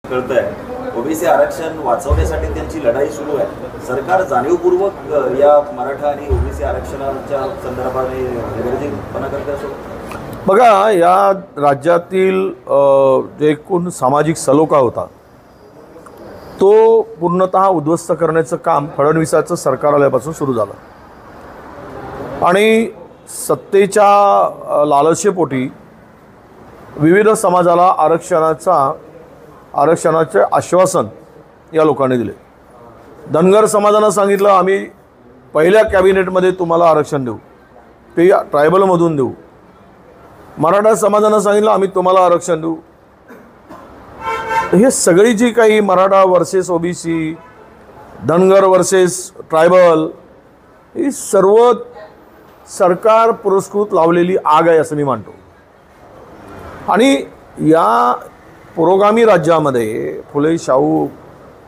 कळतंय ओबीसी आरक्षण वाचवण्यासाठी त्यांची लढाई सुरू आहे। सरकार जाणीवपूर्वक या मराठा आणि ओबीसी आरक्षणाच्या संदर्भात निगर्जीपणा करते असो। बघा, या राज्यातील जे एकूण सामाजिक सलोखा होता तो पूर्णतः उद्ध्वस्त करण्याचं काम फडणवीसाचं सरकार आल्यापासून सुरू झालं आणि सत्तेच्या लालसेपोटी विविध समाजाला आरक्षणाचे आश्वासन या लोकांनी दिले। धनगर समाजानं सांगितलं आम्ही पहिल्या कॅबिनेटमध्ये तुम्हाला आरक्षण देऊ, ते ट्रायबलमधून देऊ। मराठा समाजानं सांगितलं आम्ही तुम्हाला आरक्षण देऊ। हे सगळी जी काही Maratha versus OBC, Dhangar versus tribal, ही सर्व सरकार पुरस्कृत लावलेली आग आहे असं मी मानतो। आणि या पुरोगामी राज्यामध्ये, फुले शाहू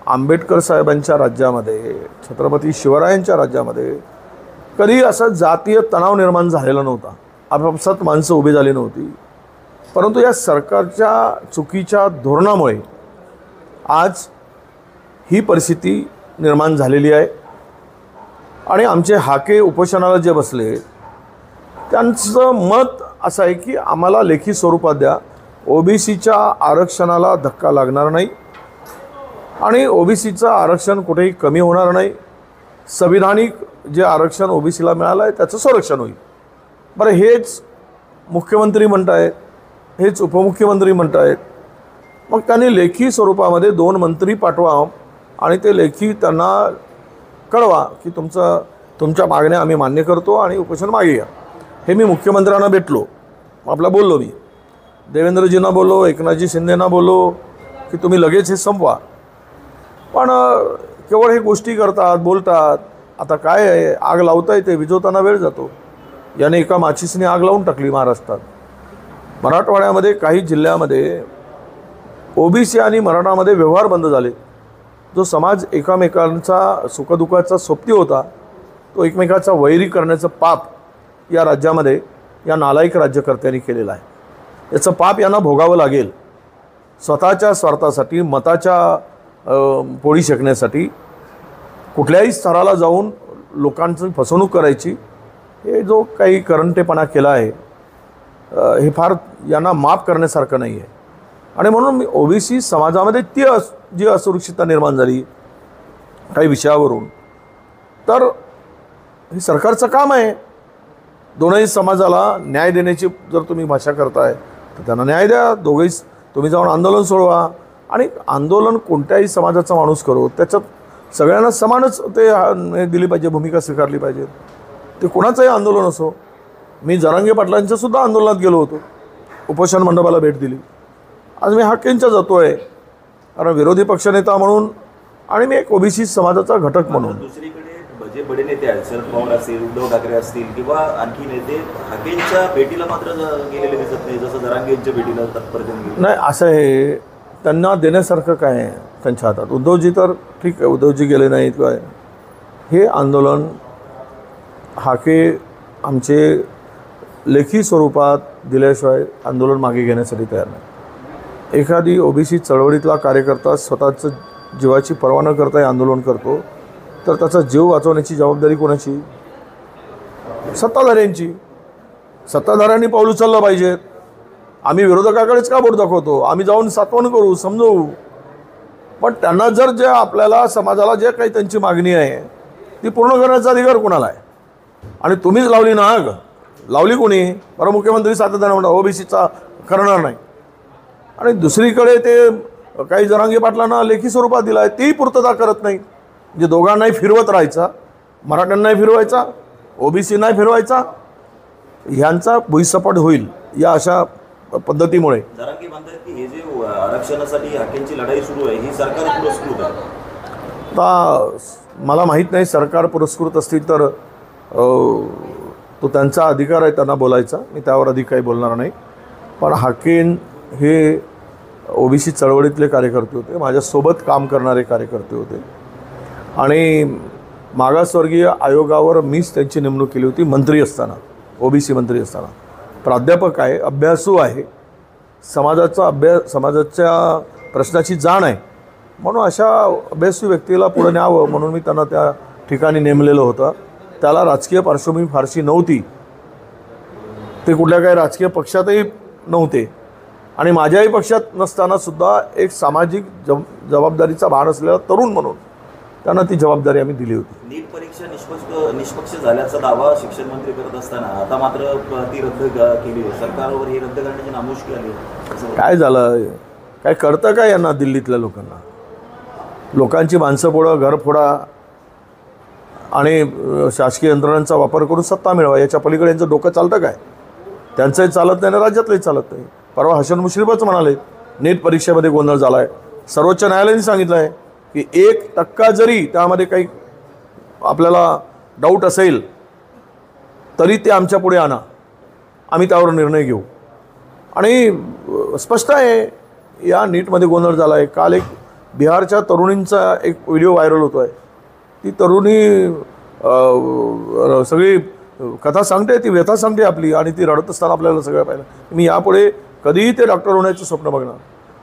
आंबेडकर साहेबांच्या राज्यामध्ये, छत्रपती शिवरायांच्या राज्यामध्ये कधी असा जातीय तणाव निर्माण झालेला नव्हता, आपापसात माणसं उभी झाली नव्हती। परंतु या सरकारच्या चुकीच्या धोरणामुळे आज ही परिस्थिती निर्माण झालेली आहे। आणि आमचे हाके उपोषणाला जे बसले त्यांचं मत असं आहे की आम्हाला लेखी स्वरूपात द्या, ओबीसीच्या आरक्षणाला धक्का लागणार नाही आणि ओबीसीचं आरक्षण कुठेही कमी होणार नाही। संविधानिक जे आरक्षण ओबीसीला मिळालं आहे त्याचं संरक्षण होईल। बरं, हेच मुख्यमंत्री म्हणत आहेत, हेच उपमुख्यमंत्री म्हणत आहेत, मग त्यांनी लेखी स्वरूपामध्ये 2 मंत्री पाठवा आणि ते लेखी त्यांना कळवा की तुमच्या मागण्या आम्ही मान्य करतो आणि उपोषण मागे घ्या। हे मी मुख्यमंत्र्यांना भेटलो, आपला बोललो, मी देवेंद्रजींना बोललो, एकनाथजी शिंदेंना बोललो की तुम्ही लगेच हे संपवा। पण केवळ हे गोष्टी करतात, बोलतात। आता काय आहे, आग लावता येते, विझवताना वेळ जातो। याने एका माचीसने आग लावून टाकली महाराष्ट्रात। मराठवाड्यामध्ये काही जिल्ह्यामध्ये ओबीसी आणि मराठामध्ये व्यवहार बंद झाले। जो समाज एकमेकांचा सुखदुःखाचा सोबती होता तो एकमेकाचा वैरी करण्याचं पाप या राज्यामध्ये या नालायक राज्यकर्त्यांनी केलेलं आहे। याचं पाप यांना भोगावं लागेल। स्वतःच्या स्वार्थासाठी, मताच्या पोळी शेकण्यासाठी कुठल्याही स्तराला जाऊन लोकांची फसवणूक करायची, हे जो काही करंटेपणा केला आहे हे फार यांना माफ करण्यासारखं नाही आहे। आणि म्हणून ओबीसी समाजामध्ये जी असुरक्षितता निर्माण झाली काही विषयावरून, तर हे सरकारचं काम आहे दोनही समाजाला न्याय देण्याची। जर तुम्ही भाषा करताय तर त्यांना न्याय द्या, दोघेही तुम्ही जाऊन आंदोलन सोडवा। आणि आंदोलन कोणत्याही समाजाचा माणूस करो, त्याच्यात सगळ्यांना समानच ते दिली पाहिजे, भूमिका स्वीकारली पाहिजे। ते कोणाचंही आंदोलन असो। मी जरांगे पाटलांच्या सुद्धा आंदोलनात गेलो होतो, उपोषण मंडपाला भेट दिली। आज मी हाकेंच्या जातो आहे कारण विरोधी पक्षनेता म्हणून आणि मी एक ओबीसी समाजाचा घटक म्हणून। दुसरीकडे जे बडे नेते आहेत, शरद पवार असतील, उद्धव ठाकरे असतील किंवा आणखी नेते हाकेंच्या भेटीला मात्र गेलेले दिसत नाही, जसं जरांगेंच्या भेटीला तत्परतेने गेले नाही। असं आहे, त्यांना देण्यासारखं काय आहे त्यांच्या हातात? उद्धवजी तर ठीक आहे, उद्धवजी गेले नाहीत काय। हे आंदोलन हाके आमचे लेखी स्वरूपात दिल्याशिवाय आंदोलन मागे घेण्यासाठी तयार नाही। एखादी ओबीसी चळवळीतला कार्यकर्ता स्वतःचं जीवाची पर्वा न करता आंदोलन करतो तर त्याचा जीव वाचवण्याची जबाबदारी कोणाची? सत्ताधाऱ्यांची। सत्ताधाऱ्यांनी पाऊल उचललं पाहिजेत। आम्ही विरोधकाकडेच का बोट दाखवतो? आम्ही जाऊन सात्वन करू, समजवू। पण त्यांना जर जे आपल्याला समाजाला जे काही त्यांची मागणी आहे ती पूर्ण करण्याचा अधिकार कोणाला आहे? आणि तुम्हीच लावली ना आग, लावली कोणी? बरं, मुख्यमंत्री सातत्याने म्हणतात ओबीसीचा करणार नाही। आणि दुसरीकडे ते काही जरांगे पाटलांना लेखी स्वरूपात दिला आहे, तेही पूर्तता करत नाही। म्हणजे दोघांनाही फिरवत राहायचा, मराठ्यांनाही फिरवायचा, ओबीसी नाही फिरवायचा, ह्यांचा भुईसपाट होईल या अशा पद्धतीमुळे। जरांगे म्हणतात की हे जे आरक्षणासाठी हाकेंची लढाई सुरू आहे ही सरकार पुरस्कृत आहे। आता मला माहीत नाही, सरकार पुरस्कृत असतील तर तो त्यांचा अधिकार आहे त्यांना बोलायचा, मी त्यावर अधिक काही बोलणार नाही। पण हाकेन हे ओबीसी चळवळीतले कार्यकर्ते होते, माझ्यासोबत काम करणारे कार्यकर्ते होते आणि मागासवर्गीय आयोगावर मीच त्यांची नेमणूक केली होती मंत्री असताना, ओबीसी मंत्री असताना। प्राध्यापक आहे, अभ्यासू आहे, समाजाच्या प्रश्नाची जाण आहे, म्हणून अशा अभ्यासू व्यक्तीला पुढे न्यावं म्हणून मी त्यांना त्या ठिकाणी नेमलेलं होतं. त्याला राजकीय पार्श्वभूमी फारशी नव्हती, ते कुठल्या काही राजकीय पक्षातही नव्हते आणि माझ्याही पक्षात नसतानासुद्धा एक सामाजिक जबाबदारीचा भान असलेला तरुण म्हणून त्यांना ती जबाबदारी आम्ही दिली होती. नीट परीक्षा निष्पक्ष झाल्याचा दावा शिक्षण मंत्री करत असताना आता मात्र ती रद्द केली. सरकारवर ही रद्द करण्याची नामुष्की आली. काय झालं, काय कळतं काय यांना? दिल्लीतल्या लोकांना, लोकांची माणसं फोडा, घर फोडा आणि शासकीय यंत्रणांचा वापर करून सत्ता मिळवा, याच्या पलीकडे यांचं डोकं चालतं काय? त्यांचंही चालत नाही ना राज्यातलंही चालत नाही. परवा हसन मुश्रीफच म्हणाले नीट परीक्षेमध्ये गोंधळ झाला आहे. सर्वोच्च न्यायालयाने सांगितलं आहे की 1% जरी त्यामध्ये काही आपल्याला डाऊट असेल तरी ते आमच्या पुढे आणा, आम्ही त्यावर निर्णय घेऊ. आणि स्पष्ट आहे या नीटमध्ये गोंधळ झाला आहे. काल एक बिहारच्या तरुणींचा एक व्हिडिओ व्हायरल होतो आहे. ती तरुणी सगळी कथा सांगते, ती व्यथा सांगते आपली, आणि ती रडत असताना आपल्याला सगळं पाहिलं. मी यापुढे कधीही ते डॉक्टर होण्याचं स्वप्न बघणार.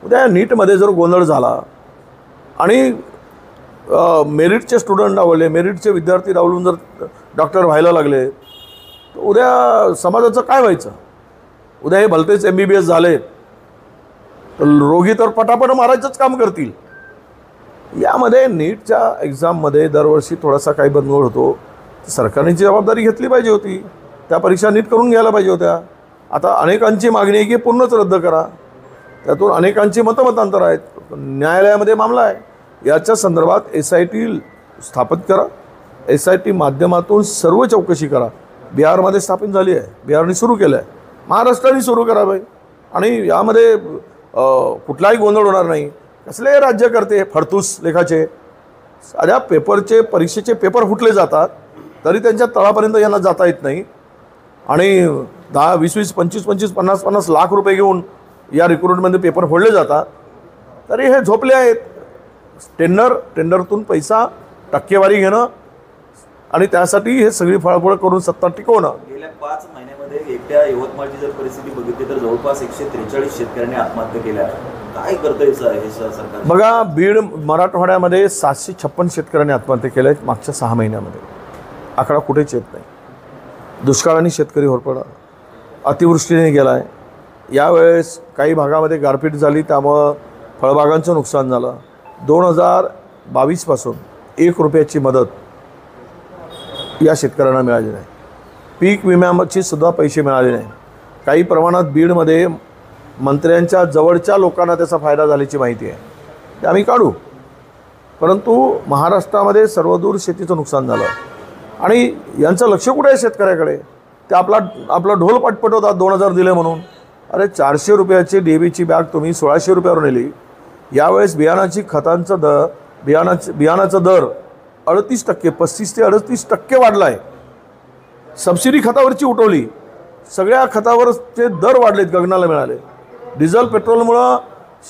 उद्या नीटमध्ये जर गोंधळ झाला आणि मेरिटचे स्टुडंट डावलले, मेरिटचे विद्यार्थी डावलून जर डॉक्टर व्हायला लागले तर उद्या समाजाचं काय व्हायचं? उद्या हे भलतेच MBBS झाले तर रोगी तर पटापट मारायचंच काम करतील. यामध्ये नीटच्या एक्झाममध्ये दरवर्षी थोडासा काही बदल होतो. सरकारने जबाबदारी घेतली पाहिजे होती, त्या परीक्षा नीट करून घ्यायला पाहिजे होत्या. आता अनेकांची मागणी आहे की पूर्णच रद्द करा, त्यातून अनेकांची मतमतांतर आहेत. न्यायालयामध्ये मामला आहे. याच्या संदर्भात SIT स्थापित करा, SIT माध्यमातून सर्व चौकशी करा. बिहारमध्ये स्थापित झाली आहे, बिहारने सुरू केलं आहे, महाराष्ट्राने सुरू करावे आणि यामध्ये कुठलाही गोंधळ होणार नाही. कसले राज्यकर्ते फडतूस लेखाचे, साध्या पेपरचे परीक्षेचे पेपर फुटले जातात तरी त्यांच्या तळापर्यंत यांना जाता येत नाही आणि 10, 20, 25, 50 लाख रुपये घेऊन या रिक्रुटमध्ये पेपर फोडले जातात तरी हे झोपले आहेत. टेंडरतून पैसा टक्केवारी घेणं आणि त्यासाठी हे सगळी फळफळ करून सत्ता टिकवणं. गेल्या 5 महिन्यामध्ये एकट्या यवतमाळची जर परिस्थिती बघितली तर जवळपास 143 शेतकऱ्यांनी आत्महत्या केल्या. काय करतंय हे सरकार? बघा, बीड मराठवाड्यामध्ये 756 शेतकऱ्यांनी आत्महत्या केल्या आहेत मागच्या 6 महिन्यामध्ये. आकडा कुठेच येत नाही. दुष्काळाने शेतकरी होरपळला, अतिवृष्टीने गेला आहे. यावेळेस काही भागामध्ये गारपीट झाली, त्यामुळं फळबागांचं नुकसान झालं. 2022 1 रुपयाची मदत या शेतकऱ्यांना मिळाली नाही. पीक विम्याची सुद्धा पैसे मिळाले नाही. काही प्रमाणात बीडमध्ये मंत्र्यांच्या जवळच्या लोकांना त्याचा फायदा झाल्याची माहिती आहे, ते आम्ही काढू. परंतु महाराष्ट्रामध्ये सर्वदूर शेतीचं नुकसान झालं आणि यांचं लक्ष कुठे आहे शेतकऱ्याकडे? ते आपला ढोल पटपटवतात 2000 दिले म्हणून. अरे 400 रुपयाची DABची बॅग तुम्ही 1600 रुपयावर नेली. यावेळेस बियाणाची खतांचं बियाणाचा दर 38%, 35 ते 38% वाढला आहे. सबसिडी खतावरची उठवली, सगळ्या खतावरचे दर वाढलेत, गगनाला मिळाले. डिझेल पेट्रोलमुळं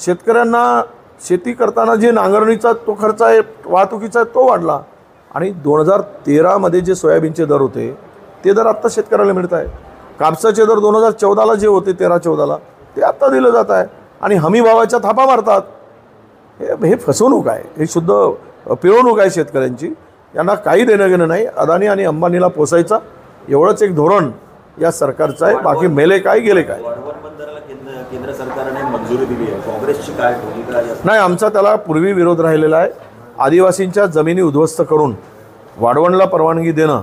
शेतकऱ्यांना शेती करताना जे नांगरणीचा तो खर्च आहे, वाहतुकीचा तो वाढला. आणि 2013मध्ये जे सोयाबीनचे दर होते ते दर आत्ता शेतकऱ्याला मिळत आहे. कापसाचे दर 2014ला जे होते 13-14ला ते आत्ता दिलं जात आहे आणि हमी भावाच्या थापा मारतात. हे फसवणूक आहे, हे शुद्ध पिळवणूक आहे शेतकऱ्यांची. यांना काही देणं घेणं नाही. अदानी आणि अंबानीला पोसायचा एवढंच एक धोरण या सरकारचं आहे. बाकी मेले काय गेले काय. केंद्र सरकारने मंजुरी दिली आहे, काँग्रेसची काय भूमिका? नाही, आमचा त्याला पूर्वी विरोध राहिलेला आहे. आदिवासींच्या जमिनी उद्ध्वस्त करून वाढवणला परवानगी देणं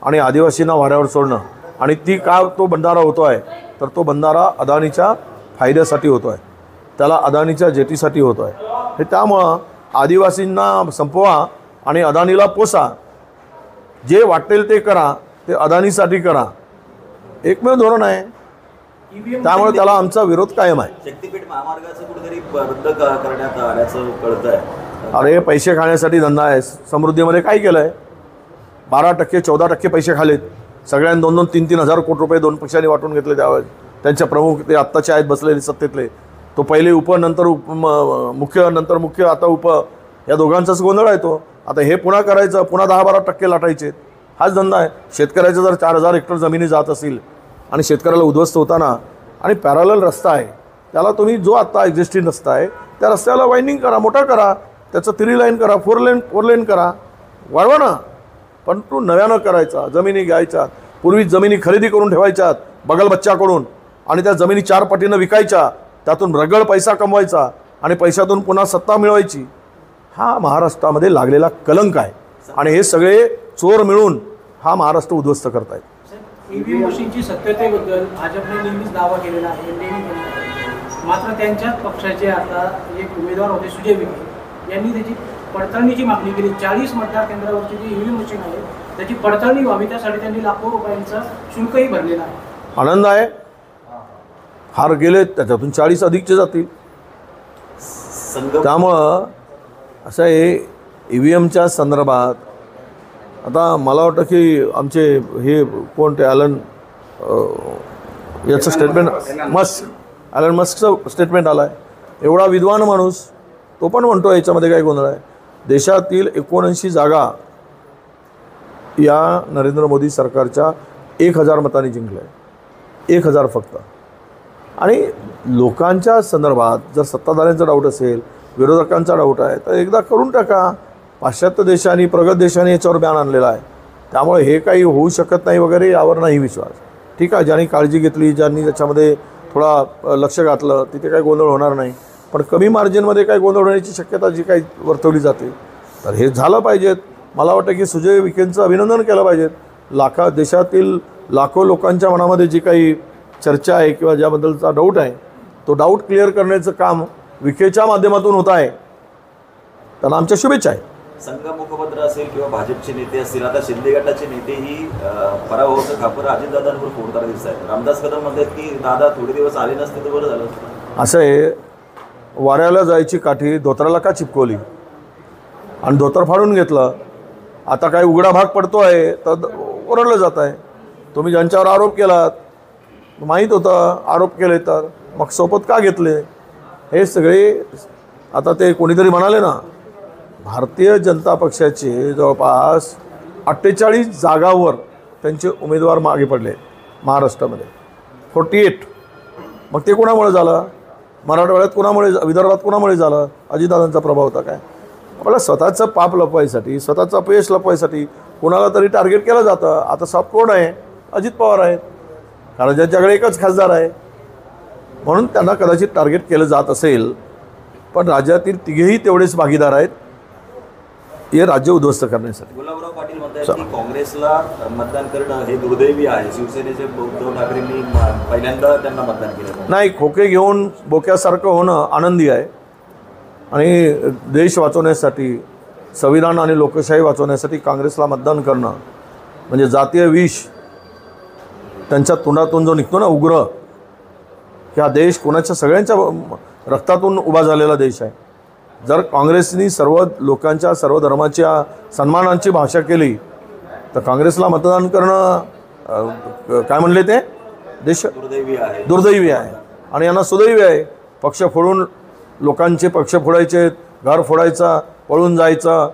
आणि आदिवासींना वाऱ्यावर सोडणं, आणि ती का तो बंधारा होतो आहे तर तो बंधारा अदानीच्या फायद्यासाठी होतो आहे, त्याला अदानीच्या जेटीसाठी होतो आहे. हे त्यामुळं आदिवासींना संपवा आणि अदानीला पोसा. जे वाटेल ते करा, ते अदानीसाठी करा, एकमेव धोरण आहे. त्यामुळे त्याला आमचा विरोध कायम आहे. शक्तीपीठ महामार्गाचं कुठेतरी रद्द करण्यात आल्याचं कळतं आहे. अरे पैसे खाण्यासाठी धंदा आहे. समृद्धीमध्ये काय केलं आहे? 12%, 14% पैसे खालेत. सगळ्यांनी 2-2, 3-3 हजार कोटी रुपये दोन पक्षांनी वाटून घेतले. त्यावेळेस त्यांच्या प्रमुख ते आत्ताचे आहेत बसलेले सत्तेतले, तो पहिले नंतर मुख्य, नंतर मुख्य, आता या दोघांचाच गोंधळ आहे तो. आता हे पुन्हा करायचं, पुन्हा 10-12% लाटायचे, हाच धंदा आहे. शेतकऱ्याचं जर 4000 हेक्टर जमिनी जात असतील आणि शेतकऱ्याला उद्ध्वस्त होताना, आणि पॅरलल रस्ता आहे, त्याला तुम्ही जो आत्ता एक्झिस्टिंग रस्ता आहे त्या रस्त्याला वाइंडिंग करा, मोठा करा, त्याचं 3 लाईन करा, 4 लेन करा, वाढवा ना. पण तो नव्यानं करायचा, जमिनी घ्यायच्या, पूर्वी जमिनी खरेदी करून ठेवायच्यात बगलबच्च्याकडून आणि त्या जमिनी 4 पटीनं विकायच्या, त्यातून रगड पैसा कमवायचा आणि पैशातून पुन्हा सत्ता मिळवायची. हा महाराष्ट्रामध्ये लागलेला कलंक आहे आणि हे सगळे चोर मिळून हा महाराष्ट्र उद्ध्वस्त करतायत. ईव्हीएम मशीनची सत्यतेबद्दल भाजपने नेहमीच दावा केलेला आहे, नेहमी केलेला आहे. मात्र त्यांच्याच पक्षाचे आता एक उमेदवार होते सुजय विखे, यांनी त्याची पडताळणीची मागणी केली. 40 मतदार केंद्रावरची जी ईव्हीएम मशीन आहे त्याची पडताळणी व्हावी, त्यासाठी त्यांनी लाखो रुपयांचा शुल्कही भरलेला आहे. आनंद आहे, हार गेले त्याच्यातून 40 अधिकचे जातील. त्यामुळं असं आहे EVMच्या संदर्भात. आता मला वाटतं की आमचे हे कोण ते याचं स्टेटमेंट ॲलन मस्कचं स्टेटमेंट आलं आहे. एवढा विद्वान माणूस तो पण म्हणतो याच्यामध्ये काय गोंधळ आहे. देशातील 79 जागा या नरेंद्र मोदी सरकारच्या 1000 मतांनी जिंकल्या आहे, 1000 फक्त. आणि लोकांच्या संदर्भात जर सत्ताधाऱ्यांचा डाऊट असेल, विरोधकांचा डाऊट आहे, तर एकदा करून टाका. पाश्चात्य देशांनी, प्रगत देशांनी याच्यावर बॅन आणलेला आहे. त्यामुळे हे काही होऊ शकत नाही वगैरे यावर नाही विश्वास. ठीक आहे, ज्यांनी काळजी घेतली, ज्यांनी त्याच्यामध्ये थोडा लक्ष घातलं, तिथे काही गोंधळ होणार नाही. पण कमी मार्जिनमध्ये काही गोंधळ होण्याची शक्यता जी काही वर्तवली जाते, तर हे झालं पाहिजेत. मला वाटतं की सुजय विखेंचं अभिनंदन केलं पाहिजेत. देशातील लाखो लोकांच्या मनामध्ये जी काही चर्चा आहे किंवा ज्याबद्दलचा डाऊट आहे, तो डाऊट क्लिअर करण्याचं काम विखेच्या माध्यमातून होत आहे. त्यांना आमच्या शुभेच्छा आहे. संघ मुखपत्र असेल किंवा भाजपचे नेते असतील, आता शिंदे गटाचे नेतेही पराभवाचं खापर अजितदादांवर फोडताना दिसत आहेत. रामदास कदम म्हणतात की दादा थोडे दिवस आले नसते तर बरं झालं असतं. असं आहे, वाऱ्याला जायची काठी धोतराला का चिपकवली आणि धोतर फाडून घेतलं. आता काही उघडा भाग पडतो आहे तर ओरडलं जात आहे. तुम्ही ज्यांच्यावर आरोप केलात, माहीत होतं आरोप केले, तर मग सोबत का घेतले. हे सगळे आता ते कोणीतरी म्हणाले ना, भारतीय जनता पक्षाचे जवळपास 48 जागावर त्यांचे उमेदवार मागे पडले महाराष्ट्रामध्ये, 48. मग ते कोणामुळे झालं? मराठवाड्यात कोणामुळे, विदर्भात कोणामुळे झालं? अजितदादांचा प्रभाव होता काय? आपल्याला स्वतःचं पाप लपवायसाठी, स्वतःचं अपयश लपवायसाठी कोणाला तरी टार्गेट केलं जातं. आता साप कोण आहे? अजित पवार आहेत, कारण ज्यांच्याकडे एकच खासदार आहे म्हणून त्यांना कदाचित टार्गेट केलं जात असेल. पण राज्यातील तिघेही तेवढेच भागीदार आहेत हे राज्य उद्ध्वस्त करण्यासाठी. गुलाबराव पाटील म्हणतात की काँग्रेसला मतदान करणं हे दुर्दैवी आहे. शिवसेनेचे उद्धव ठाकरेंनी पहिल्यांदा त्यांना मतदान केलं नाही. खोके घेऊन बोक्यासारखं होणं आनंदी आहे आणि देश वाचवण्यासाठी, संविधान आणि लोकशाही वाचवण्यासाठी काँग्रेसला मतदान करणं म्हणजे जातीय विष त्यांच्या तोंडातून जो निघतो ना उग्र, की हा देश कोणाच्या सगळ्यांच्या रक्तातून उभा झालेला देश आहे. जर काँग्रेसनी सर्व लोकांच्या, सर्व धर्माच्या सन्मानांची भाषा केली तर काँग्रेसला मतदान करणं काय म्हणले ते देश दुर्दैवी आहे. आणि यांना सुदैवी आहे. पक्ष फोडून लोकांचे पक्ष फोडायचे, घर फोडायचा, पळून जायचं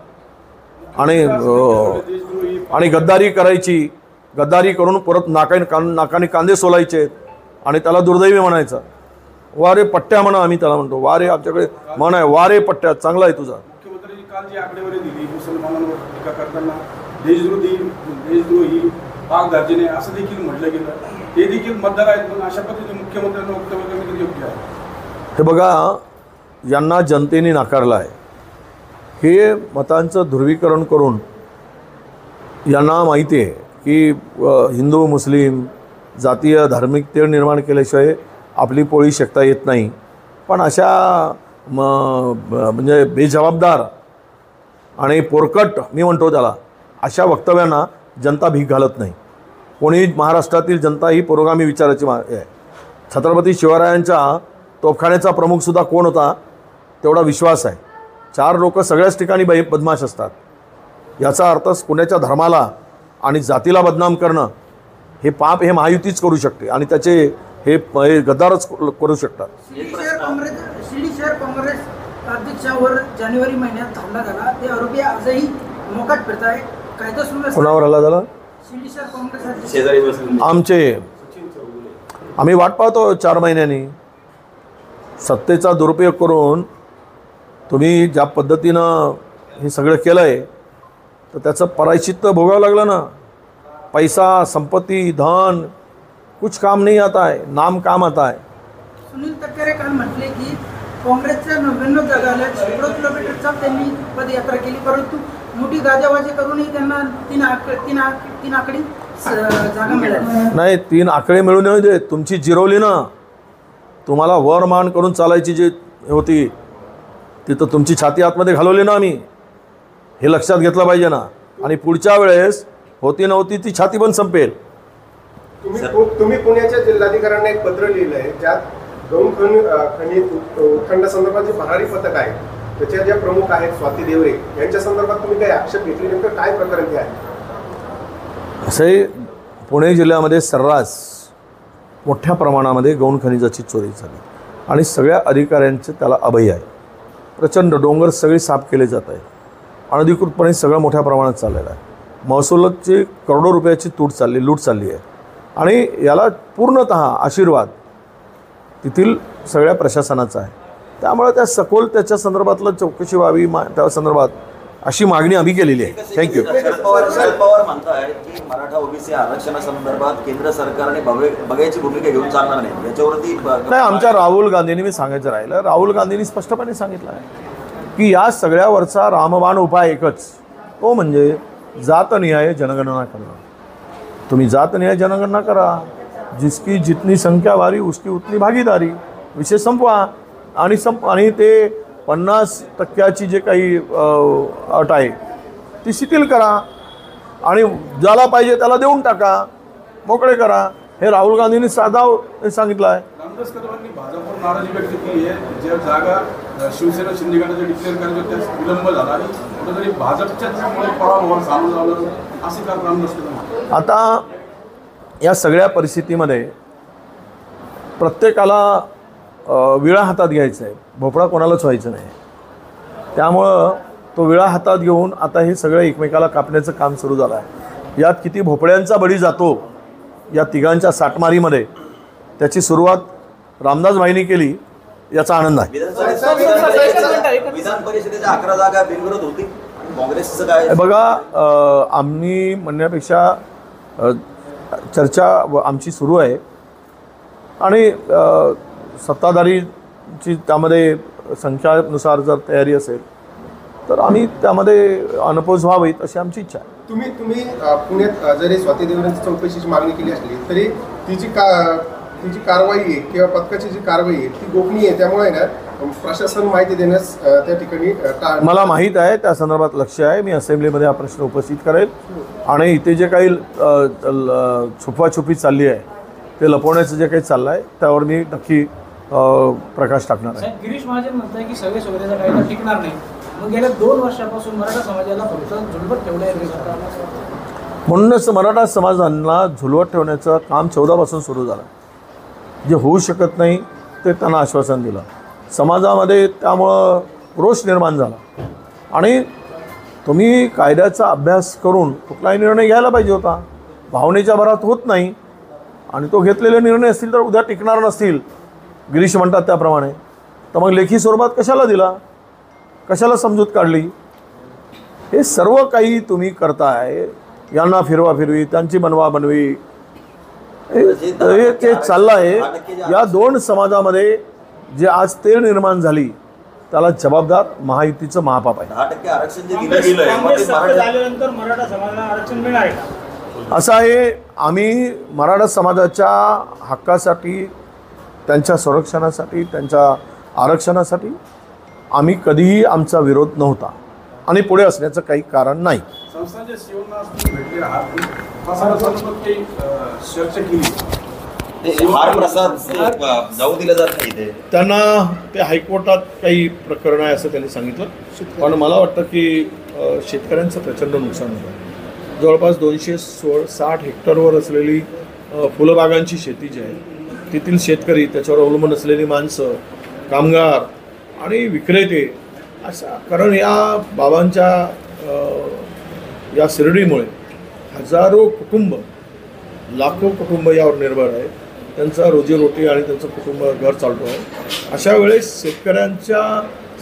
आणि गद्दारी करायची. गद्दारी करून परत नाकाने कांदे सोलायचे आणि त्याला दुर्दैवी म्हणायचं. वारे पट्ट्या म्हणा, आम्ही त्याला म्हणतो. वारे आमच्याकडे म्हण आहे, वारे पट्ट्या. चांगला आहे तुझा. मुख्यमंत्र्यांनी काल जी आकडेवारी दिली मुसलमानांवर टीका करताना देशद्रोही पाकदार्जिने असं देखील म्हटलं गेलं. ते देखील मतदार आहेत, पण अशा पद्धतीने मुख्यमंत्र्यांना वक्तव्य करणे योग्य आहे? हे बघा, यांना जनतेने नाकारलं आहे. हे मतांचं ध्रुवीकरण करून यांना माहिती आहे की हिंदू मुस्लिम जातीय धार्मिक तेढ निर्माण केल्याशिवाय आपली पोळी शेकता येत नाही. पण अशा म्हणजे बेजबाबदार आणि पोरकट, मी म्हणतो त्याला, अशा वक्तव्यांना जनता भीक घालत नाही. कोणी महाराष्ट्रातील जनता ही पुरोगामी विचाराची आहे. छत्रपती शिवरायांच्या तोफखान्याचा प्रमुखसुद्धा कोण होता तेवढा विश्वास आहे. 4 लोक सगळ्याच ठिकाणी बदमाश असतात. याचा अर्थ कुणाच्या धर्माला आणि जातीला बदनाम करणं हे पाप हे महायुतीच करू शकते आणि त्याचे हे गद्दारच करू शकतात. शिर्डी शहर काँग्रेस अध्यक्षावर जानेवारी महिन्यात हल्ला झाला. ते आरोपी आजही मोकाट फिरत आहे. कायदा सुव्यवस्था कोणावर हल्ला झाला? शिर्डी शहर काँग्रेस शेजारी बसले आमचे. आम्ही वाट पाहतो 4 महिन्यांनी. सत्तेचा दुरुपयोग करून तुम्ही ज्या पद्धतीनं हे सगळं केलं आहे तर त्याचं प्रायश्चित्त भोगावं लागलं ना. पैसा, संपत्ती, धन कुछ काम नहीं आता है, नाम काम आता है. सुनील तटकरे काल म्हटले की काँग्रेसच्या 99 जागा आल्या, शेकडो किलोमीटरचा त्यांनी पदयात्रा केली, परंतु मोठी गाजावाजी करूनही त्यांना तीन आकडी जागा मिळाली. नाही, 3 आकडे मिळून येऊ दे, तुमची जिरवली ना. तुम्हाला वर मान करून चालायची जी होती ती तर तुमची छाती आतमध्ये घालवली ना आम्ही. हे लक्षात घेतलं पाहिजे ना. आणि पुढच्या वेळेस होती नव्हती ती छाती पण संपेल. तुम्ही पुण्याच्या जिल्हाधिकाऱ्यांना एक पत्र लिहिलं आहे ज्यात गौण खनी उत्खननासंदर्भात जे भरारी पथक आहे त्याच्या ज्या प्रमुख आहेत स्वाती देवरे यांच्या संदर्भात तुम्ही काही आक्षेप घेतले, नेमकं काय प्रकरण ते आहे? असे पुणे जिल्ह्यामध्ये सर्रास मोठ्या प्रमाणामध्ये गौण खनिजाची चोरी झाली आणि सगळ्या अधिकाऱ्यांचे त्याला अभय आहे. प्रचंड डोंगर सगळे साफ केले जात आहे. अनधिकृतपणे सगळं मोठ्या प्रमाणात चाललेलं आहे. महसुलाची करोडो रुपयाची लूट चालली आहे. आणि याला पूर्णतः आशीर्वाद तेथील सगळ्या प्रशासनाचा आहे. त्यामुळे त्या सखोल त्याच्या संदर्भातलं चौकशी व्हावी त्या संदर्भात अशी मागणी आम्ही केलेली आहे. थँक्यू. शरद पवार म्हणताय की मराठा ओबीसी आरक्षणासंदर्भात केंद्र सरकारने बघायची भूमिका घेऊन चालणार नाही. याच्यावरती नाही, आमच्या राहुल गांधींनी, मी सांगायचं राहिलं, राहुल गांधींनी स्पष्टपणे सांगितलं आहे की या सगळ्यावरचा रामबाण उपाय एकच, तो म्हणजे जातनिहाय जनगणना करणं. तुम्ही जातनिहाय जनगणना करा, जिसकी जितनी संख्या वारी उसकी उतनी भागीदारी, विषय संपवा. आणि ते 50% जे काही अट आहे ती शिथिल करा आणि ज्याला पाहिजे त्याला देऊन टाका, मोकळे करा. हे राहुल गांधींनी साधा सांगितलं आहे. रामदास कदमांनी भाजपवर नाराजी व्यक्त केली आहे. ज्या जागा शिवसेना शिंदे गटाचे डिक्लेअर करायचे त्यात विलंब झाला आणि कुठेतरी भाजपच्याच पराभवावर सामोरं जावं असे कारण रामदास कदम. आता या सगळ्या परिस्थितीमध्ये प्रत्येकाला विळा हातात घ्यायचा आहे, भोपळा कोणालाच व्हायचं नाही. त्यामुळं तो विळा हातात घेऊन आता हे सगळं एकमेकाला कापण्याचं काम सुरू झालं आहे. यात किती भोपळ्यांचा बळी जातो या तिघांच्या साटमारीमध्ये, त्याची सुरुवात रामदास भाईंनी केली, याचा आनंद आहे. विधान परिषदेच्या 11 जागा बिनविरोध होती. काँग्रेसचं काय? बघा, आम्ही म्हणण्यापेक्षा चर्चा आमची सुरू आहे आणि सत्ताधारीची त्यामध्ये संख्यानुसार जर तयारी असेल तर आम्ही त्यामध्ये अनपोज व्हावीत अशी आमची इच्छा आहे. तुम्ही पुण्यात जरी स्वाती देवरेंची चौकशीची मागणी केली असली तरी तिची कारवाई आहे किंवा पथकाची जी कारवाई आहे ती गोपनीय आहे. त्यामुळे ना प्रशासन माहिती देण्यास त्या ठिकाणी मला माहीत आहे, त्या संदर्भात लक्ष आहे. मी असेंब्लीमध्ये हा प्रश्न उपस्थित करेल आणि इथे जे काही छुपाछुपी चालली आहे ते लपवण्याचं जे काही चाललं आहे त्यावर मी नक्की प्रकाश टाकणार आहे. गिरीश महाजन म्हणताय की सगळे सोयऱ्याचा कायदा टिकणार नाही. मग गेल्या 2 वर्षापासून मराठा समाजाला फक्त झुलवत ठेवलं आहे. म्हणूनच मराठा समाजांना झुलवत ठेवण्याचं काम 14 पासून सुरू झालं. जे होऊ शकत नाही ते त्यांना आश्वासन दिलं. समाजामध्ये त्यामुळं रोष निर्माण झाला आणि तुम्ही कायद्याचा अभ्यास करून कुठलाही निर्णय घ्यायला पाहिजे होता. भावनेच्या भरात होत नाही आणि तो घेतलेले निर्णय असतील तर उद्या टिकणार नसतील, गिरीश म्हणतात त्याप्रमाणे, तर मग लेखी स्वरूपात कशाला दिला, कशाला समजूत काढली? हे सर्व काही तुम्ही करताय. यांना फिरवा-फिरवी, त्यांची बनवा-बनवी, हे ते चाललं आहे. या 2 समाजामध्ये जे आज तेढ निर्माण झाली त्याला जबाबदार महायुतीचं महापाप आहे. 10% आरक्षण जे दिलं गेलं झाल्यानंतर मराठा समाजाला आरक्षण मिळणार आहे का? असं आहे, आम्ही मराठा समाजाच्या हक्कासाठी, त्यांच्या संरक्षणासाठी, त्यांच्या आरक्षणासाठी आम्ही कधीही आमचा विरोध नव्हता आणि पुढे असण्याचं काही कारण नाही. संस्थांच्या सीओना भेटले आहात काही चर्चा केली. हार प्रसाद जाऊ दिलं जात नाही ते. त्यांना ते हायकोर्टात काही प्रकरण आहे असं त्यांनी सांगितलं. पण मला वाटतं की शेतकऱ्यांचं प्रचंड नुकसान होतं. जवळपास 260 हेक्टरवर असलेली फुलबागांची शेती जी आहे तेथील शेतकरी, त्याच्यावर अवलंबून असलेली माणसं, कामगार आणि विक्रेते, असा, कारण या बाबांच्या या शिर्डीमुळे हजारो कुटुंब, लाखो कुटुंब यावर निर्भर आहेत. त्यांचा रोजीरोटी आणि त्यांचं कुटुंब घर चालतो आहे. अशा वेळेस शेतकऱ्यांच्या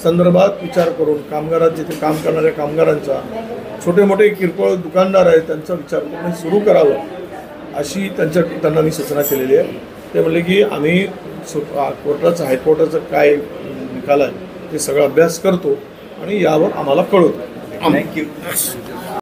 संदर्भात विचार करून कामगारात जिथे काम करणाऱ्या कामगारांचा, छोटे मोठे किरकोळ दुकानदार आहेत त्यांचा विचार करून हे सुरू करावं अशी त्यांना मी सूचना केलेली आहे. ते म्हणले की आम्ही कोर्टाचं हायकोर्टाचं काय निकाल आहे ते सगळा अभ्यास करतो आणि यावर आम्हाला कळवतो. थँक्यू.